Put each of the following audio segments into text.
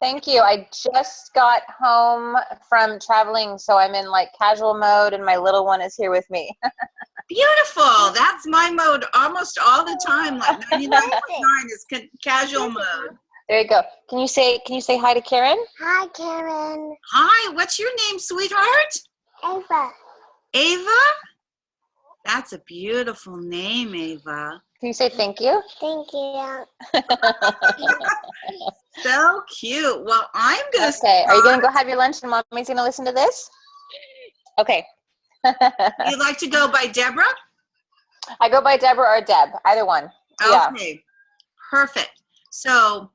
Thank you. I just got home from traveling, so I'm in like casual mode, and my little one is here with me. Beautiful. That's my mode almost all the time. Like 99.9 is casual mode. There you go. Can you say hi to Karen? Hi, Karen. Hi. What's your name, sweetheart? Ava. Ava? That's a beautiful name, Ava. Can you say thank you? Thank you. So cute. Well, I'm going to Okay. Are you going to go have your lunch and Mommy's going to listen to this? Okay. You like to go by Deborah? I go by Deborah or Deb, either one. Yeah. Okay. Perfect. So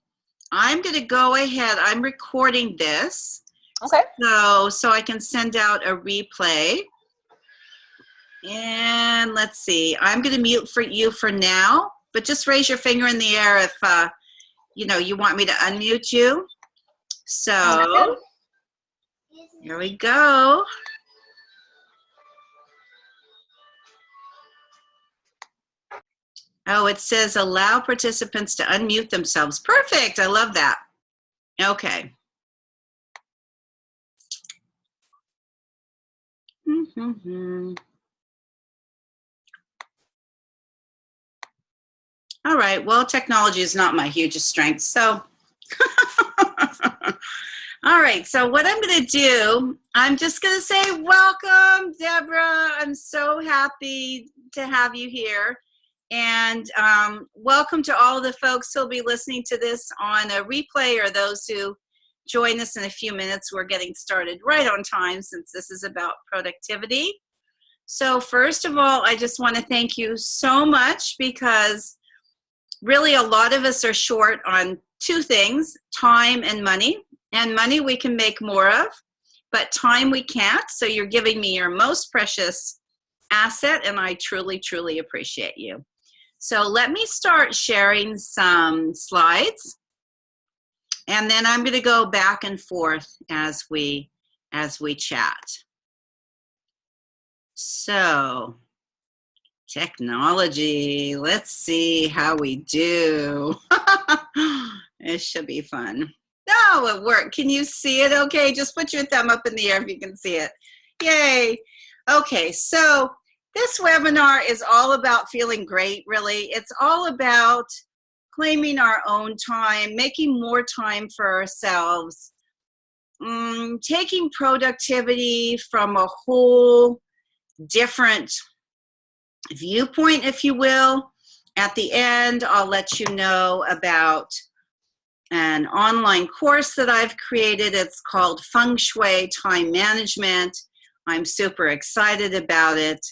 I'm going to go ahead. I'm recording this. Okay. So I can send out a replay. And let's see. I'm going to mute for you for now, but just raise your finger in the air if you want me to unmute you. So here we go. Oh, it says allow participants to unmute themselves. Perfect. I love that. Okay. All right. Well, technology is not my hugest strength. So, all right. So what I'm going to do, I'm just going to say, welcome, Deborah. I'm so happy to have you here. And welcome to all the folks who'll be listening to this on a replay or those who join us in a few minutes. We're getting started right on time since this is about productivity. So first of all, I just want to thank you so much because really a lot of us are short on two things, time and money. And money we can make more of, but time we can't. So you're giving me your most precious asset, and I truly, truly appreciate you. So let me start sharing some slides, and then I'm going to go back and forth as we chat. So, technology, let's see how we do. It should be fun. Oh, it worked. Can you see it okay? Just put your thumb up in the air if you can see it. Yay. Okay, so this webinar is all about feeling great, really. It's all about claiming our own time, making more time for ourselves, taking productivity from a whole different viewpoint, if you will. At the end, I'll let you know about an online course that I've created. It's called Feng Shui Time Management. I'm super excited about it.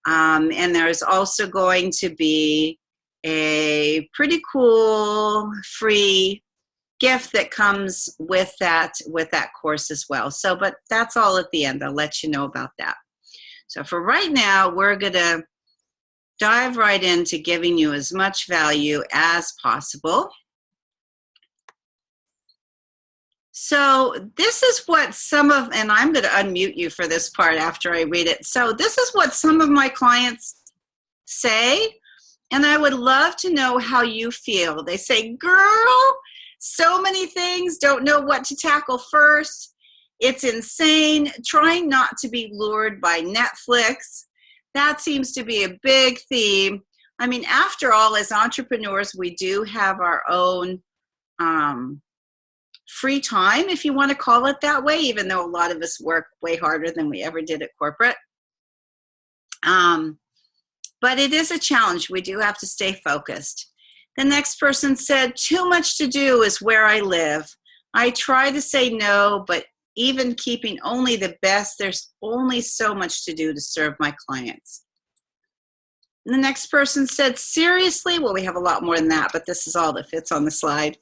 And there's also going to be a pretty cool free gift that comes with that course as well. So, but that's all at the end. I'll let you know about that. So for right now, we're going to dive right into giving you as much value as possible. So this is what and I'm going to unmute you for this part after I read it. So this is what some of my clients say, and I would love to know how you feel. They say, girl, so many things, don't know what to tackle first. It's insane, trying not to be lured by Netflix. That seems to be a big theme. I mean, after all, as entrepreneurs, we do have our own free time, if you want to call it that way, even though a lot of us work way harder than we ever did at corporate. But it is a challenge. We do have to stay focused. The next person said, too much to do is where I live. I try to say no, but even keeping only the best, there's only so much to do to serve my clients. And the next person said, seriously, well, we have a lot more than that, but this is all that fits on the slide.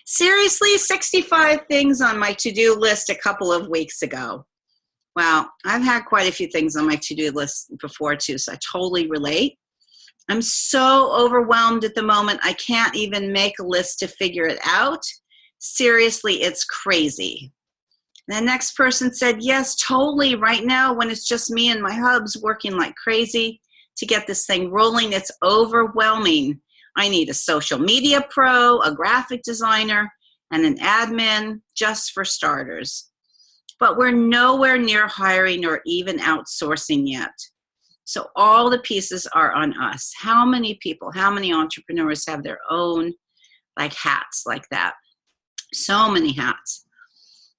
Seriously, 65 things on my to-do list a couple of weeks ago. Well, I've had quite a few things on my to-do list before too, so I totally relate. I'm so overwhelmed at the moment, I can't even make a list to figure it out. Seriously, it's crazy. The next person said, yes, totally. Right now, when it's just me and my hubs working like crazy to get this thing rolling, it's overwhelming. I need a social media pro, a graphic designer, and an admin, just for starters. But we're nowhere near hiring or even outsourcing yet. So all the pieces are on us. How many people, how many entrepreneurs have their own like hats like that? So many hats.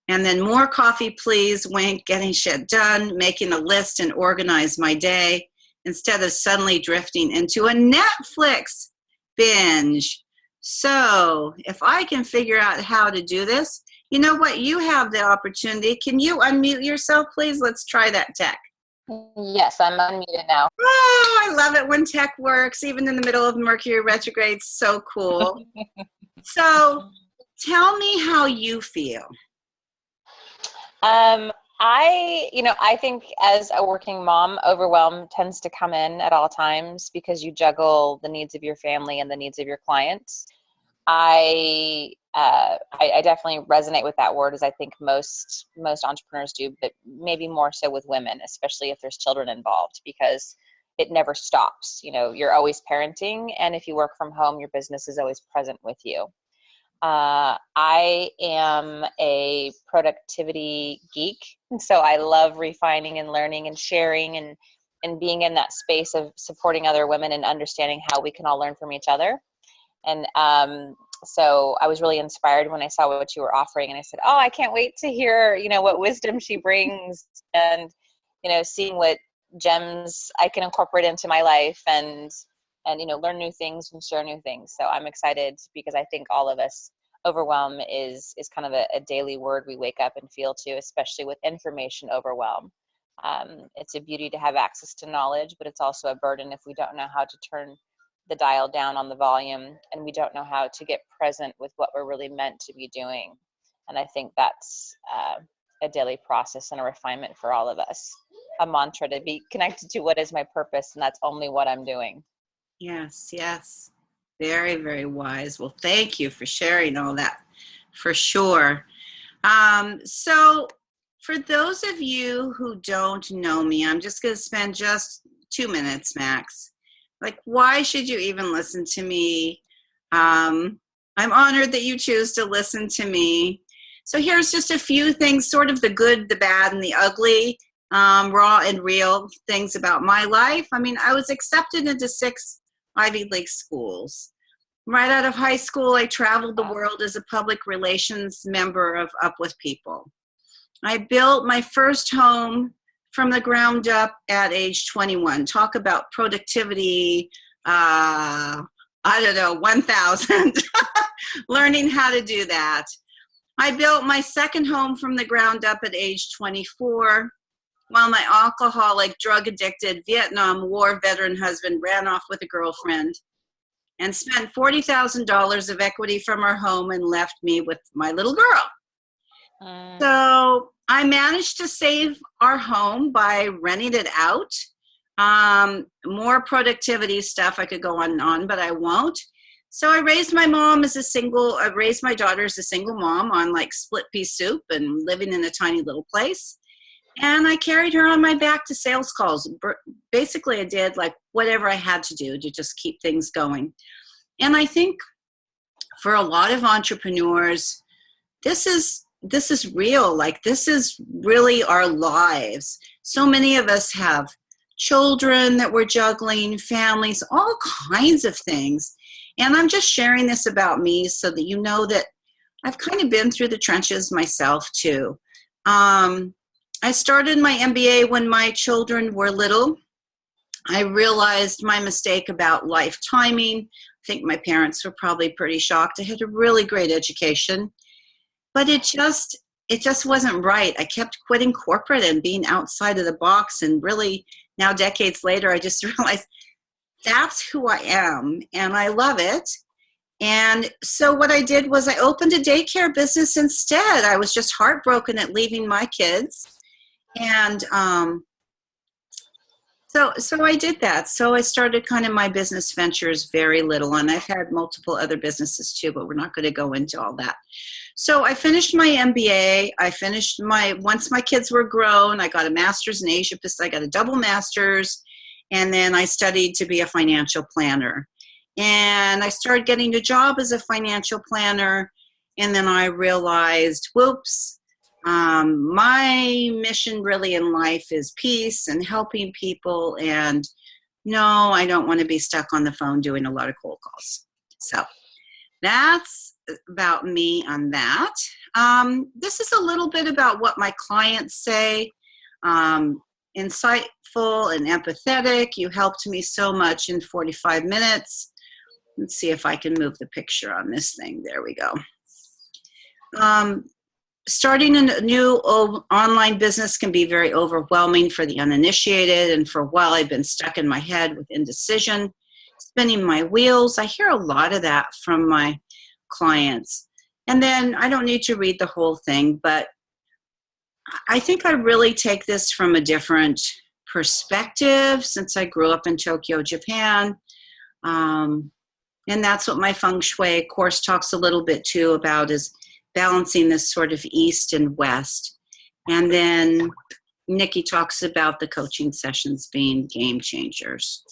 And then more coffee, please, wink, getting shit done, making a list and organize my day instead of suddenly drifting into a Netflix binge. So if I can figure out how to do this, you know what? You have the opportunity. Can you unmute yourself, please? Let's try that tech. Yes, I'm unmuted now. Oh, I love it when tech works, even in the middle of Mercury retrograde. So cool. So tell me how you feel. I think as a working mom, overwhelm tends to come in at all times because you juggle the needs of your family and the needs of your clients. I definitely resonate with that word, as I think most entrepreneurs do, but maybe more so with women, especially if there's children involved, because it never stops. You're always parenting, and if you work from home, your business is always present with you. I am a productivity geek, and so I love refining and learning and sharing and being in that space of supporting other women and understanding how we can all learn from each other. And so I was really inspired when I saw what you were offering, and I said, oh, I can't wait to hear, what wisdom she brings, and, seeing what gems I can incorporate into my life and learn new things and share new things. So I'm excited because I think all of us, overwhelm is kind of a daily word we wake up and feel to, especially with information overwhelm. It's a beauty to have access to knowledge, but it's also a burden if we don't know how to turn the dial down on the volume, and we don't know how to get present with what we're really meant to be doing. And I think that's a daily process and a refinement for all of us. A mantra to be connected to what is my purpose, and that's only what I'm doing. Yes, yes. Very, very wise. Well, thank you for sharing all that, for sure. So for those of you who don't know me, I'm just going to spend just 2 minutes max. Like, why should you even listen to me? I'm honored that you choose to listen to me. So here's just a few things, sort of the good, the bad, and the ugly, raw and real things about my life. I mean, I was accepted into 6 Ivy League schools. Right out of high school, I traveled the world as a public relations member of Up With People. I built my first home from the ground up at age 21. Talk about productivity, 1,000. Learning how to do that. I built my second home from the ground up at age 24, while my alcoholic, drug-addicted Vietnam War veteran husband ran off with a girlfriend and spent $40,000 of equity from our home and left me with my little girl. So I managed to save our home by renting it out. More productivity stuff I could go on and on, but I won't. So I raised my daughter as a single mom on like split pea soup and living in a tiny little place. And I carried her on my back to sales calls. Basically, I did like whatever I had to do to just keep things going. And I think for a lot of entrepreneurs, this is real. Like, this is really our lives. So many of us have children that we're juggling, families, all kinds of things. And I'm just sharing this about me so that you know that I've kind of been through the trenches myself too. I started my MBA when my children were little. I realized my mistake about life timing. I think my parents were probably pretty shocked. I had a really great education, but it just wasn't right. I kept quitting corporate and being outside of the box. And really now, decades later, I just realized that's who I am and I love it. And so what I did was I opened a daycare business instead. I was just heartbroken at leaving my kids. And so I did that. So I started kind of my business ventures very little, and I've had multiple other businesses too, but we're not going to go into all that. So I finished my MBA. Once my kids were grown, I got a master's in Asia Pacific. I got a double master's, and then I studied to be a financial planner. And I started getting a job as a financial planner. And then I realized, whoops, my mission really in life is peace and helping people. And no, I don't want to be stuck on the phone doing a lot of cold calls. So that's about me on that. This is a little bit about what my clients say. Insightful and empathetic. You helped me so much in 45 minutes. Let's see if I can move the picture on this thing. There we go. Starting a new online business can be very overwhelming for the uninitiated, and for a while I've been stuck in my head with indecision, spinning my wheels. I hear a lot of that from my clients. And then I don't need to read the whole thing, but I think I really take this from a different perspective since I grew up in Tokyo, Japan. And that's what my Feng Shui course talks a little bit too about, is balancing this sort of east and west. And then Nikki talks about the coaching sessions being game changers.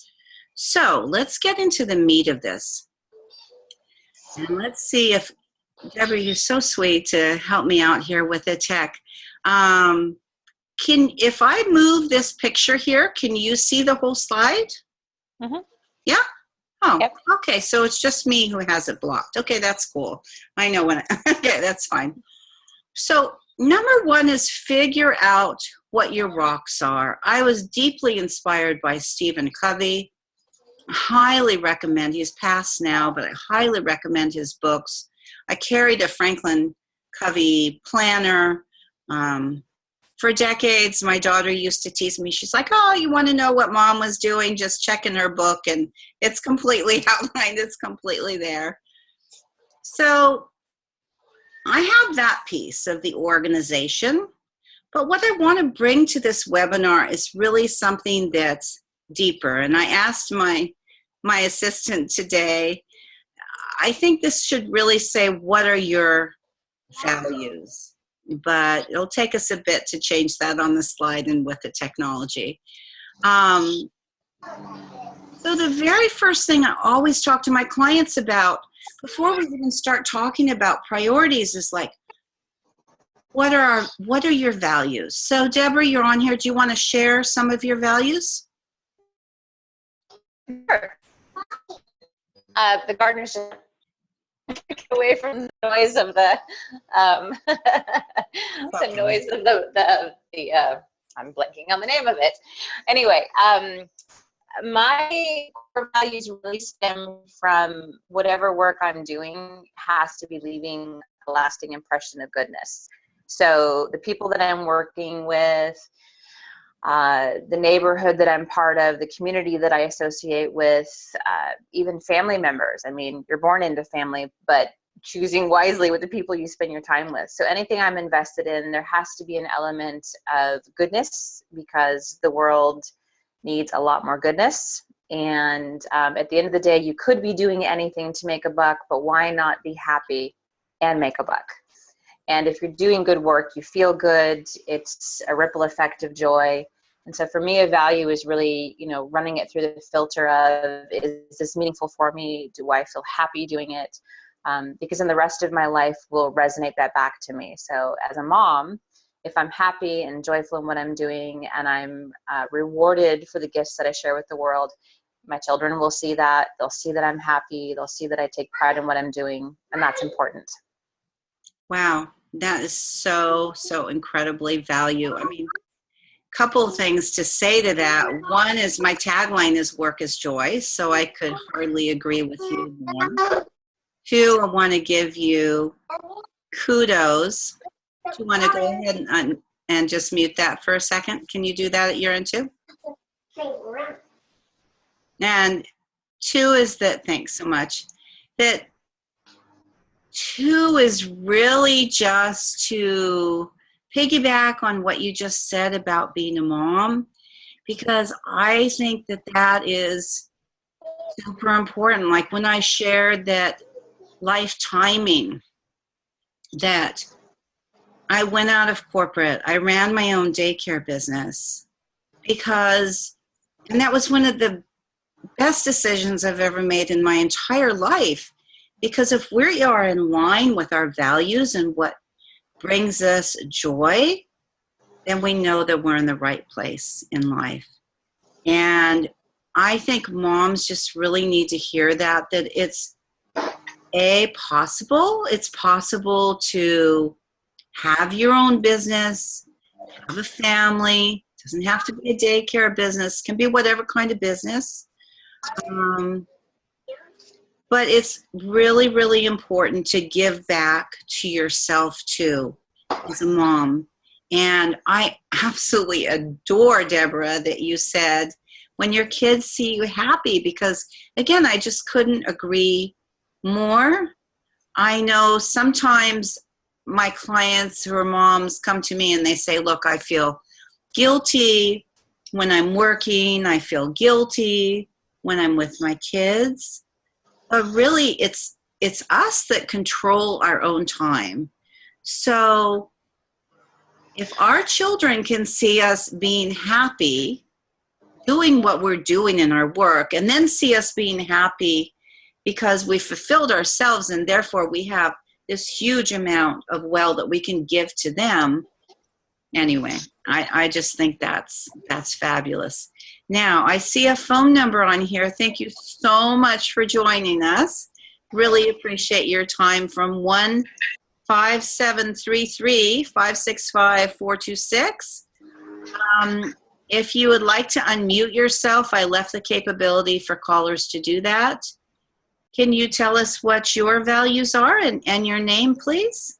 So let's get into the meat of this. And let's see if, Deborah, you're so sweet to help me out here with the tech. If I move this picture here, can you see the whole slide? Mm-hmm. Yeah? Oh, yep. Okay, so it's just me who has it blocked. Okay, that's cool. I know when okay, that's fine. So number one is figure out what your rocks are. I was deeply inspired by Stephen Covey. Highly recommend, he's passed now, but I highly recommend his books. I carried a Franklin Covey planner. For decades, my daughter used to tease me. She's like, oh, you want to know what mom was doing? Just check in her book, and it's completely outlined. It's completely there. So I have that piece of the organization. But what I want to bring to this webinar is really something that's deeper. And I asked my assistant today, I think this should really say, what are your values? But it'll take us a bit to change that on the slide and with the technology. So the very first thing I always talk to my clients about before we even start talking about priorities is like, what are your values? So Deborah, you're on here. Do you want to share some of your values? Sure. The gardeners should get away from the noise of the the noise of the I'm blanking on the name of it. Anyway, my core values really stem from whatever work I'm doing has to be leaving a lasting impression of goodness. So the people that I'm working with, the neighborhood that I'm part of, the community that I associate with, even family members. I mean, you're born into family, but choosing wisely with the people you spend your time with. So anything I'm invested in, there has to be an element of goodness, because the world needs a lot more goodness. And at the end of the day, you could be doing anything to make a buck, but why not be happy and make a buck? And if you're doing good work, you feel good. It's a ripple effect of joy. And so for me, a value is really, running it through the filter of, is this meaningful for me? Do I feel happy doing it? Because then the rest of my life will resonate that back to me. So as a mom, if I'm happy and joyful in what I'm doing, and I'm rewarded for the gifts that I share with the world, my children will see that. They'll see that I'm happy. They'll see that I take pride in what I'm doing. And that's important. Wow, that is so incredibly value. I mean, couple of things to say to that. One is my tagline is work is joy, so I could hardly agree with you more. Two, I want to give you kudos. Do you want to go ahead and just mute that for a second? Can you do that at your end too? And two is that, thanks so much, that two is really just to piggyback on what you just said about being a mom, because I think that is super important. Like when I shared that life timing, that I went out of corporate, I ran my own daycare business, and that was one of the best decisions I've ever made in my entire life, Because if we are in line with our values and what brings us joy, then we know that we're in the right place in life. And I think moms just really need to hear that it's possible. It's possible to have your own business, have a family. It doesn't have to be a daycare business. It can be whatever kind of business. But it's really, really important to give back to yourself too, as a mom. And I absolutely adore, Deborah, that you said when your kids see you happy, because again, I just couldn't agree more. I know sometimes my clients who are moms come to me and they say, look, I feel guilty when I'm working. I feel guilty when I'm with my kids. But really, it's us that control our own time. So if our children can see us being happy, doing what we're doing in our work, and then see us being happy because we fulfilled ourselves and therefore we have this huge amount of well that we can give to them. Anyway, I just think that's fabulous. Now, I see a phone number on here. Thank you so much for joining us. Really appreciate your time from 1-5733-565-426. If you would like to unmute yourself, I left the capability for callers to do that. Can you tell us what your values are and your name, please?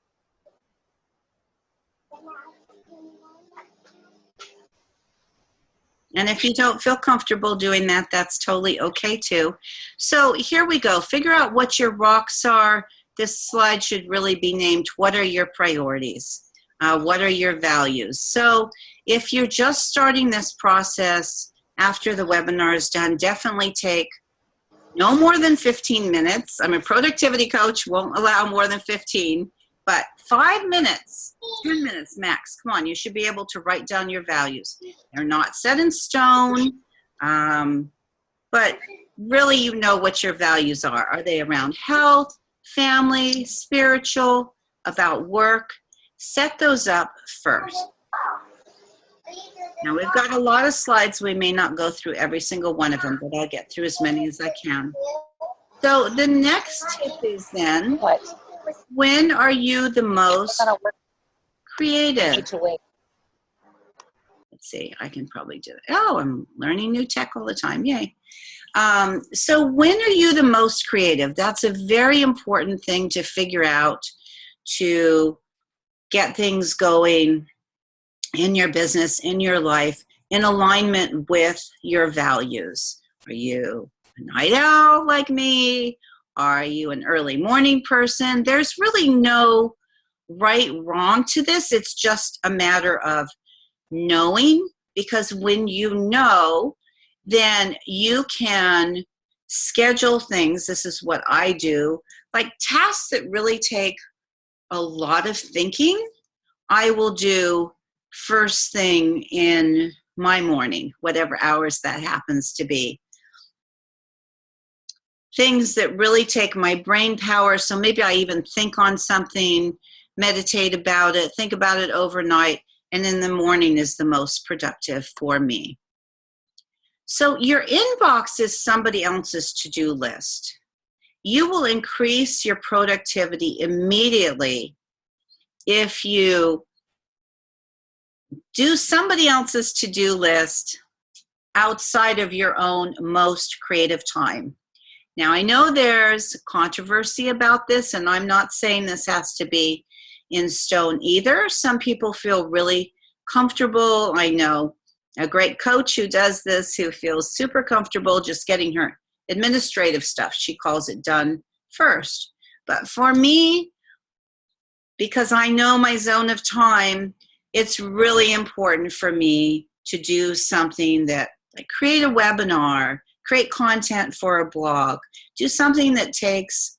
And if you don't feel comfortable doing that, that's totally okay too. So here we go. Figure out what your rocks are. This slide should really be named, what are your priorities? What are your values? So if you're just starting this process after the webinar is done, definitely take no more than 15 minutes. I'm a productivity coach, won't allow more than 15, but 5 minutes, 10 minutes max. Come on, you should be able to write down your values. They're not set in stone, but really you know what your values are. Are they around health, family, spiritual, about work? Set those up first. Now we've got a lot of slides. We may not go through every single one of them, but I'll get through as many as I can. So the next tip is then, when are you the most creative? Let's see, I can probably do it. Oh, I'm learning new tech all the time, yay. So when are you the most creative? That's a very important thing to figure out to get things going in your business, in your life, in alignment with your values. Are you a night owl like me? Are you an early morning person? There's really no right, wrong to this. It's just a matter of knowing, because when you know, then you can schedule things. This is what I do, like tasks that really take a lot of thinking, I will do first thing in my morning, whatever hours that happens to be. Things that really take my brain power, so maybe I even think on something, meditate about it, think about it overnight, and in the morning is the most productive for me. So your inbox is somebody else's to-do list. You will increase your productivity immediately if you do somebody else's to-do list outside of your own most creative time. Now, I know there's controversy about this, and I'm not saying this has to be in stone either. Some people feel really comfortable. I know a great coach who does this, who feels super comfortable just getting her administrative stuff, she calls it, done first. But for me, because I know my zone of time, it's really important for me to do something that, like create a webinar, create content for a blog, do something that takes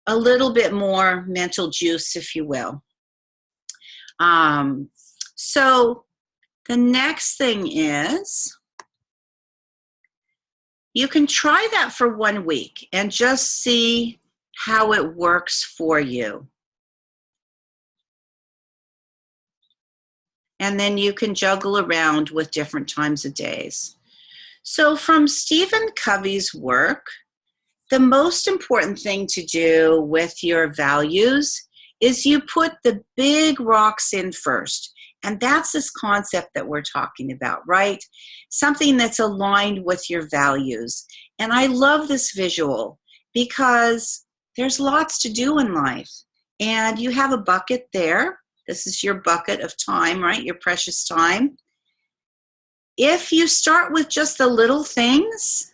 a little bit more mental juice, if you will. So the next thing is, you can try that for 1 week and just see how it works for you. And then you can juggle around with different times of days. So from Stephen Covey's work, the most important thing to do with your values is you put the big rocks in first. And that's this concept that we're talking about, right? Something that's aligned with your values. And I love this visual because there's lots to do in life. And you have a bucket there. This is your bucket of time, right? Your precious time. If you start with just the little things,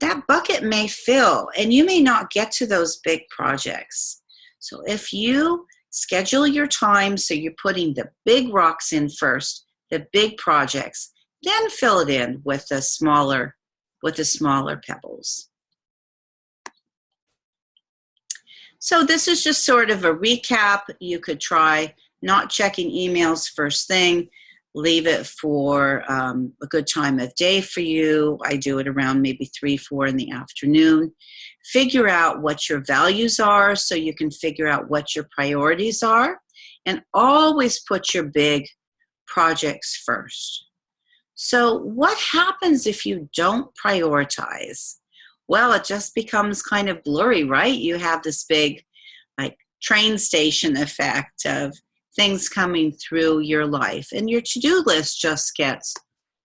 that bucket may fill and you may not get to those big projects. So if you schedule your time so you're putting the big rocks in first, the big projects, then fill it in with the smaller pebbles. So this is just sort of a recap. You could try not checking emails first thing. Leave it for a good time of day for you. I do it around maybe 3, 4 in the afternoon. Figure out what your values are so you can figure out what your priorities are. And always put your big projects first. So what happens if you don't prioritize? Well, it just becomes kind of blurry, right? You have this big like train station effect of things coming through your life, and your to-do list just gets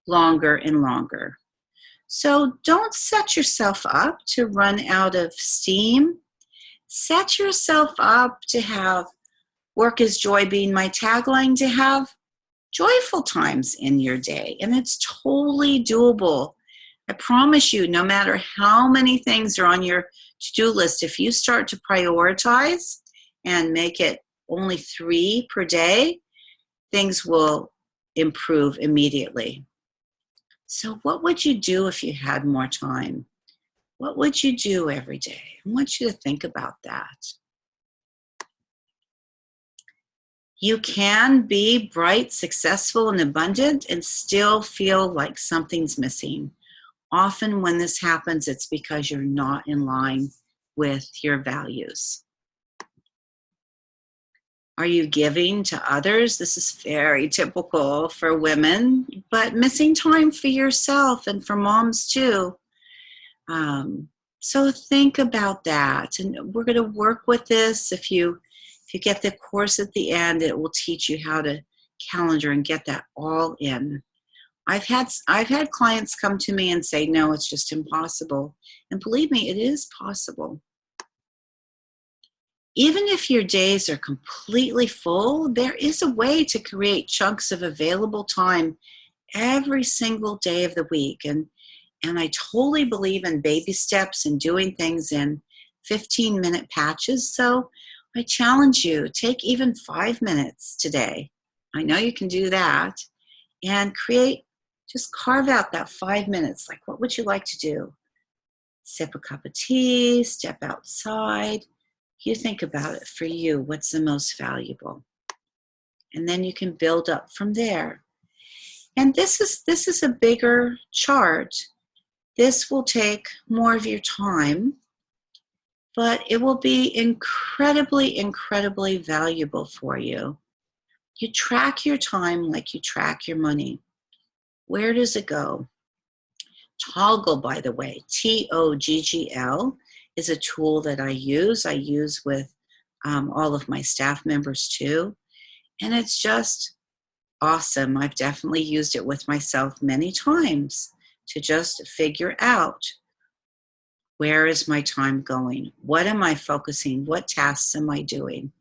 longer and longer. So don't set yourself up to run out of steam. Set yourself up to have work is joy being my tagline, to have joyful times in your day. And it's totally doable. I promise you, no matter how many things are on your to-do list, if you start to prioritize and make it only 3 per day, things will improve immediately. So what would you do if you had more time? What would you do every day? I want you to think about that. You can be bright, successful, and abundant and still feel like something's missing. Often when this happens, it's because you're not in line with your values. Are you giving to others? This is very typical for women, but missing time for yourself and for moms too. So think about that. And we're going to work with this. If you get the course at the end, it will teach you how to calendar and get that all in. I've had clients come to me and say, no, it's just impossible. And believe me, it is possible. Even if your days are completely full, there is a way to create chunks of available time every single day of the week. And I totally believe in baby steps and doing things in 15-minute patches. So I challenge you, take even 5 minutes today. I know you can do that. And just carve out that 5 minutes. Like, what would you like to do? Sip a cup of tea, step outside. You think about it for you, what's the most valuable? And then you can build up from there. And this is a bigger chart. This will take more of your time, but it will be incredibly, incredibly valuable for you. You track your time like you track your money. Where does it go? Toggle, by the way, TOGGL, is a tool that I use. I use with all of my staff members too. And it's just awesome. I've definitely used it with myself many times to just figure out, where is my time going? What am I focusing? What tasks am I doing?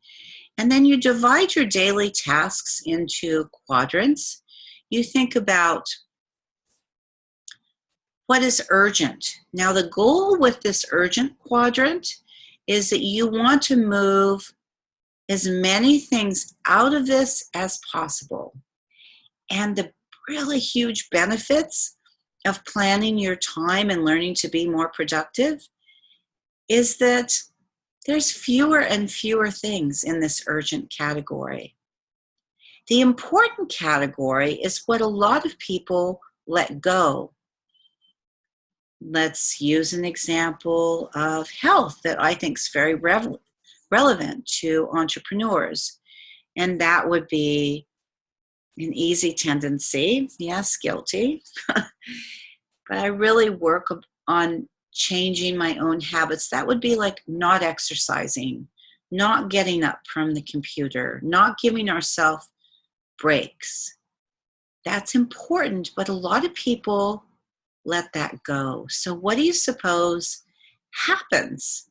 And then you divide your daily tasks into quadrants. You think about what is urgent. Now, the goal with this urgent quadrant is that you want to move as many things out of this as possible. And the really huge benefits of planning your time and learning to be more productive is that there's fewer and fewer things in this urgent category. The important category is what a lot of people let go. Let's use an example of health that I think is very relevant to entrepreneurs. And that would be an easy tendency. Yes, guilty. But I really work on changing my own habits. That would be like not exercising, not getting up from the computer, not giving ourselves breaks. That's important, but a lot of people let that go. So what do you suppose happens,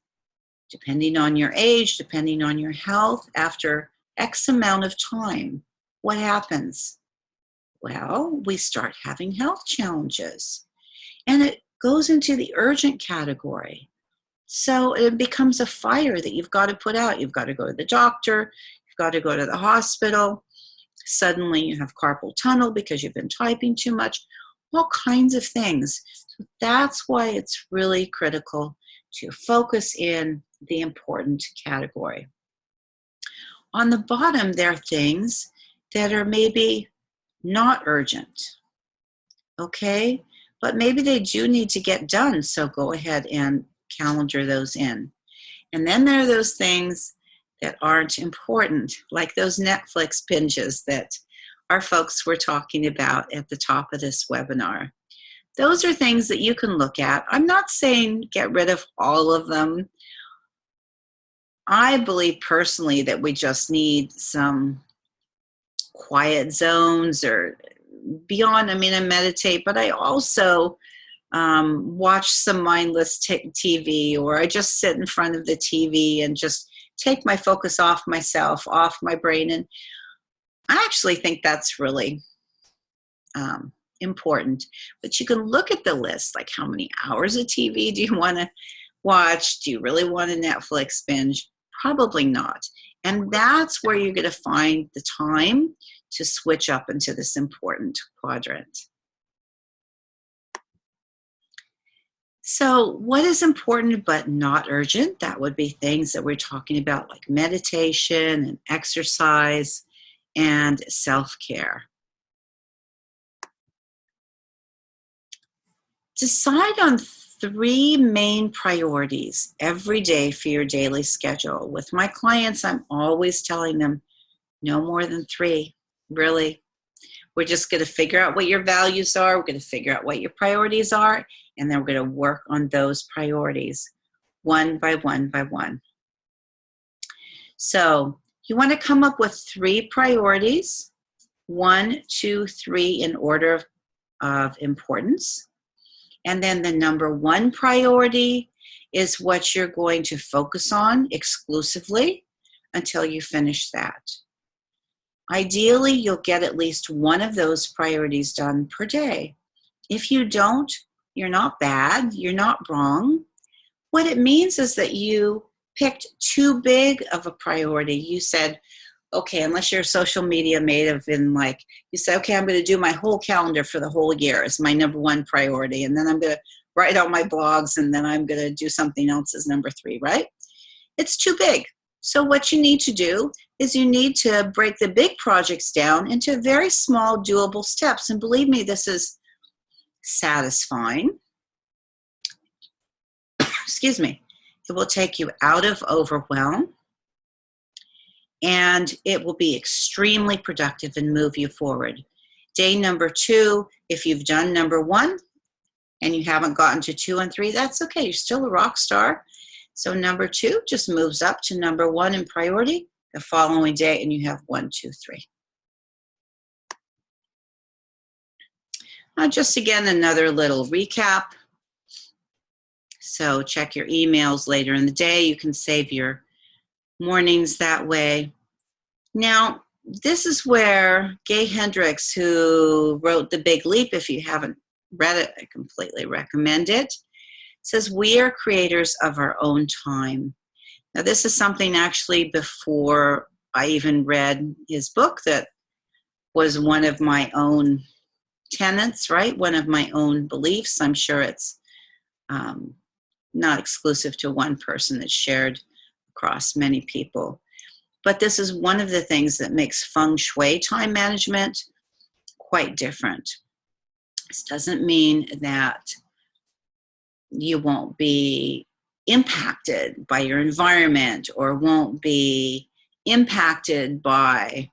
depending on your age, depending on your health, after X amount of time? What happens? Well, we start having health challenges, and it goes into the urgent category. So it becomes a fire that you've got to put out. You've got to go to the doctor, you've got to go to the hospital. Suddenly you have carpal tunnel because you've been typing too much, all kinds of things. So that's why it's really critical to focus in the important category. On the bottom, there are things that are maybe not urgent, okay? But maybe they do need to get done, so go ahead and calendar those in. And then there are those things that aren't important, like those Netflix binges that our folks were talking about at the top of this webinar. Those are things that you can look at. I'm not saying get rid of all of them. I believe personally that we just need some quiet zones or beyond. I mean, I meditate, but I also watch some mindless TV, or I just sit in front of the TV and just take my focus off myself, off my brain. And I actually think that's really important. But you can look at the list, like how many hours of TV do you want to watch? Do you really want a Netflix binge? Probably not. And that's where you're going to find the time to switch up into this important quadrant. So what is important but not urgent? That would be things that we're talking about, like meditation and exercise and self-care. Decide on 3 main priorities every day for your daily schedule. With my clients, I'm always telling them no more than 3, really. We're just going to figure out what your values are. We're going to figure out what your priorities are, and then we're going to work on those priorities one by one by one. So you want to come up with 3 priorities, 1, 2, 3 in order of importance. And then the number 1 priority is what you're going to focus on exclusively until you finish that. Ideally, you'll get at least one of those priorities done per day. If you don't, you're not bad, you're not wrong. What it means is that you picked too big of a priority. You said, okay, unless you're social media native and like, you say, okay, I'm going to do my whole calendar for the whole year as my number 1 priority. And then I'm going to write out my blogs, and then I'm going to do something else as number 3, right? It's too big. So what you need to do is you need to break the big projects down into very small, doable steps. And believe me, this is satisfying. Excuse me. It will take you out of overwhelm, and it will be extremely productive and move you forward. Day number 2, if you've done number 1 and you haven't gotten to 2 and 3, that's okay. You're still a rock star. So number 2 just moves up to number 1 in priority the following day, and you have 1, 2, 3. Just again, another little recap. So check your emails later in the day. You can save your mornings that way. Now, this is where Gay Hendricks, who wrote The Big Leap, if you haven't read it, I completely recommend it, says we are creators of our own time. Now, this is something actually before I even read his book that was one of my own tenets, right? One of my own beliefs. I'm sure it's not exclusive to one person. It's shared across many people. But this is one of the things that makes Feng Shui time management quite different. This doesn't mean that you won't be impacted by your environment or won't be impacted by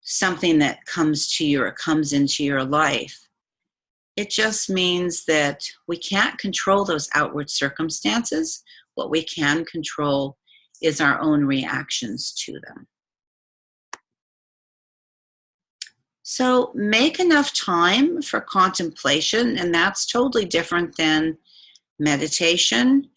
something that comes to you or comes into your life. It just means that we can't control those outward circumstances. What we can control is our own reactions to them. So make enough time for contemplation, and that's totally different than meditation.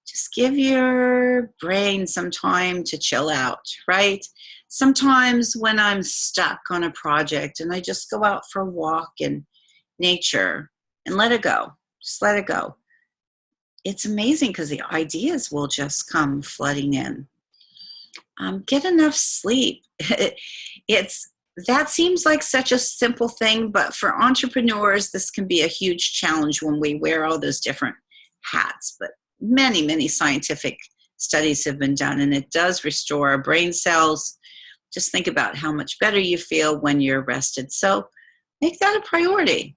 Just give your brain some time to chill out, right? Sometimes when I'm stuck on a project and I just go out for a walk in nature and let it go, just let it go. It's amazing because the ideas will just come flooding in. Get enough sleep. That seems like such a simple thing, but for entrepreneurs, this can be a huge challenge when we wear all those different hats. But many, many scientific studies have been done, and it does restore our brain cells. Just think about how much better you feel when you're rested. So make that a priority.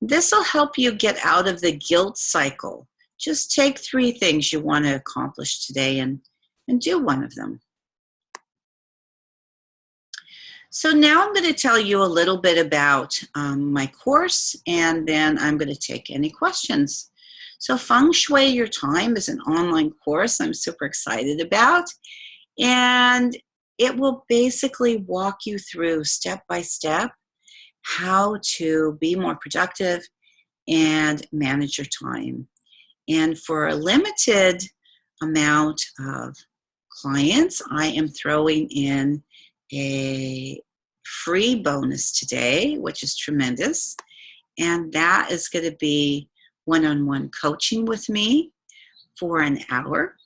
This will help you get out of the guilt cycle. Just take 3 things you want to accomplish today and do one of them. So now I'm going to tell you a little bit about my course, and then I'm going to take any questions. So Feng Shui Your Time is an online course I'm super excited about, and it will basically walk you through step by step how to be more productive and manage your time. And for a limited amount of clients, I am throwing in a free bonus today, which is tremendous. And that is going to be one-on-one coaching with me for an hour.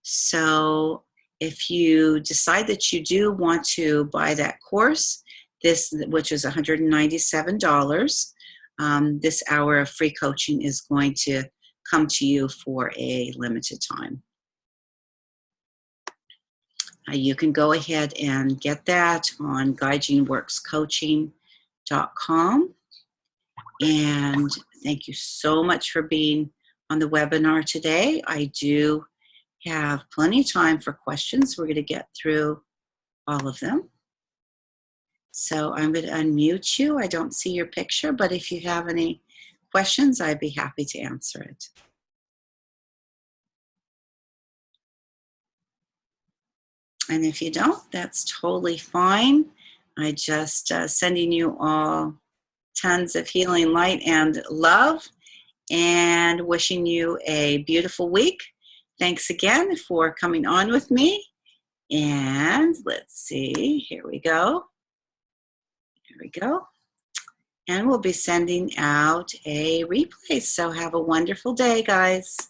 So if you decide that you do want to buy that course, which is $197, this hour of free coaching is going to come to you for a limited time. You can go ahead and get that on guidegeneworkscoaching.com. And thank you so much for being on the webinar today. I do have plenty of time for questions. We're going to get through all of them. So I'm going to unmute you. I don't see your picture, but if you have any questions, I'd be happy to answer it. And if you don't, that's totally fine. I just sending you all tons of healing light and love and wishing you a beautiful week. Thanks again for coming on with me. And let's see, here we go. Here we go. And we'll be sending out a replay. So have a wonderful day, guys.